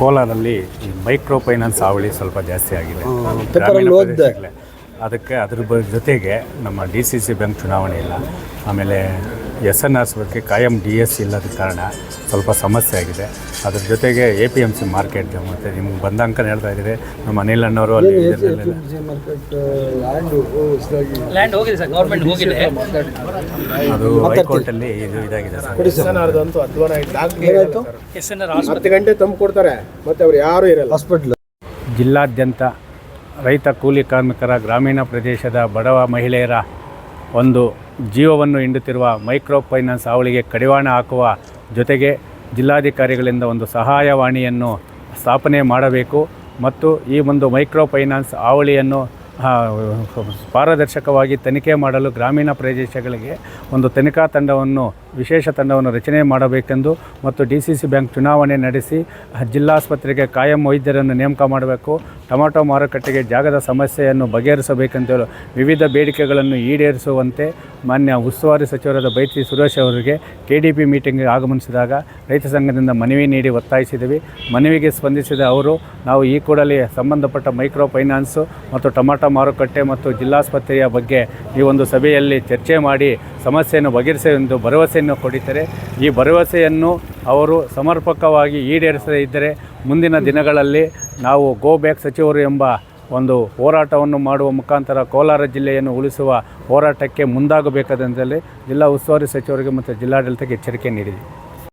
ಕೋಲಾರಲ್ಲಿ ಈ micro finance ಹಾವಳಿ ಸ್ವಲ್ಪ ಜಾಸ್ತಿ ಆಗಿದೆ. ಅದಕ್ಕೆ ಜೊತೆಗೆ ನಮ್ಮ DCC ಬ್ಯಾಂಕ್ ಚುನಾವಣೆ ಇಲ್ಲ, ಆಮೇಲೆ SNRs ಬಗ್ಗೆ ಕಾಯಂ DS ಇಲ್ಲದ ಕಾರಣ ಸ್ವಲ್ಪ ಸಮಸ್ಯೆ ಆಗಿದೆ. ಅದ್ರ ಜೊತೆಗೆ APMC ಮಾರ್ಕೆಟ್ ಮತ್ತು ನಿಮ್ಗೆ ಬಂದಂಕ ಹೇಳ್ತಾ ಇದ್ದೀರಿ ನಮ್ಮ ಅನಿಲ್ ಅಣ್ಣವರು ಅಲ್ಲಿ ಅದು ಹೈಕೋರ್ಟಲ್ಲಿ ಇದಾಗಿದೆ ಸರ್. 10 ಗಂಟೆ ತಂದು ಕೊಡ್ತಾರೆ ಮತ್ತು ಅವ್ರು ಯಾರು ಇರಲ್ಲ ಹಾಸ್ಪಿಟ್ಲ್. ಜಿಲ್ಲಾದ್ಯಂತ ರೈತ ಕೂಲಿ ಕಾರ್ಮಿಕರ ಗ್ರಾಮೀಣ ಪ್ರದೇಶದ ಬಡವ ಮಹಿಳೆಯರ ಒಂದು ಜೀವವನ್ನು ಹಿಂಡುತ್ತಿರುವ ಮೈಕ್ರೋ ಫೈನಾನ್ಸ್ ಹಾವಳಿಗೆ ಕಡಿವಾಣ ಹಾಕುವ ಜೊತೆಗೆ ಜಿಲ್ಲಾಧಿಕಾರಿಗಳಿಂದ ಒಂದು ಸಹಾಯವಾಣಿಯನ್ನು ಸ್ಥಾಪನೆ ಮಾಡಬೇಕು ಮತ್ತು ಈ ಒಂದು ಮೈಕ್ರೋ ಫೈನಾನ್ಸ್ ಹಾವಳಿಯನ್ನು ಪಾರದರ್ಶಕವಾಗಿ ತನಿಖೆ ಮಾಡಲು ಗ್ರಾಮೀಣ ಪ್ರದೇಶಗಳಿಗೆ ಒಂದು ತನಿಖಾ ತಂಡವನ್ನು ವಿಶೇಷ ತಂಡವನ್ನು ರಚನೆ ಮಾಡಬೇಕೆಂದು ಮತ್ತು DCC ಬ್ಯಾಂಕ್ ಚುನಾವಣೆ ನಡೆಸಿ ಜಿಲ್ಲಾಸ್ಪತ್ರೆಗೆ ಕಾಯಂ ವೈದ್ಯರನ್ನು ನೇಮಕ ಮಾಡಬೇಕು. ಟೊಮಾಟೊ ಮಾರುಕಟ್ಟೆಗೆ ಜಾಗದ ಸಮಸ್ಯೆಯನ್ನು ಬಗೆಹರಿಸಬೇಕೆಂದು ವಿವಿಧ ಬೇಡಿಕೆಗಳನ್ನು ಈಡೇರಿಸುವಂತೆ ಮಾನ್ಯ ಉಸ್ತುವಾರಿ ಸಚಿವರಾದ ಬೈತಿ ಸುರೇಶ್ ಅವರಿಗೆ KDP ಮೀಟಿಂಗ್ಗೆ ಆಗಮನಿಸಿದಾಗ ರೈತ ಸಂಘದಿಂದ ಮನವಿ ನೀಡಿ ಒತ್ತಾಯಿಸಿದ್ದೀವಿ. ಮನವಿಗೆ ಸ್ಪಂದಿಸಿದ ಅವರು ನಾವು ಈ ಕೂಡಲೇ ಸಂಬಂಧಪಟ್ಟ ಮೈಕ್ರೋ ಫೈನಾನ್ಸು ಮತ್ತು ಟೊಮಾಟೊ ಮಾರುಕಟ್ಟೆ ಮತ್ತು ಜಿಲ್ಲಾಸ್ಪತ್ರೆಯ ಬಗ್ಗೆ ಈ ಒಂದು ಸಭೆಯಲ್ಲಿ ಚರ್ಚೆ ಮಾಡಿ ಸಮಸ್ಯೆಯನ್ನು ಬಗೆಹರಿಸುವ ಭರವಸೆಯನ್ನು ಕೊಡಿದ್ದಾರೆ. ಈ ಭರವಸೆಯನ್ನು ಅವರು ಸಮರ್ಪಕವಾಗಿ ಈಡೇರಿಸದೇ ಇದ್ದರೆ ಮುಂದಿನ ದಿನಗಳಲ್ಲಿ ನಾವು ಗೋ ಬ್ಯಾಕ್ ಸಚಿವರು ಎಂಬ ಒಂದು ಹೋರಾಟವನ್ನು ಮಾಡುವ ಮುಖಾಂತರ ಕೋಲಾರ ಜಿಲ್ಲೆಯನ್ನು ಉಳಿಸುವ ಹೋರಾಟಕ್ಕೆ ಮುಂದಾಗಬೇಕಾದಂತಲ್ಲಿ ಜಿಲ್ಲಾ ಉಸ್ತುವಾರಿ ಸಚಿವರಿಗೆ ಮತ್ತು ಜಿಲ್ಲಾಡಳಿತಕ್ಕೆ ಎಚ್ಚರಿಕೆ ನೀಡಿದೆ.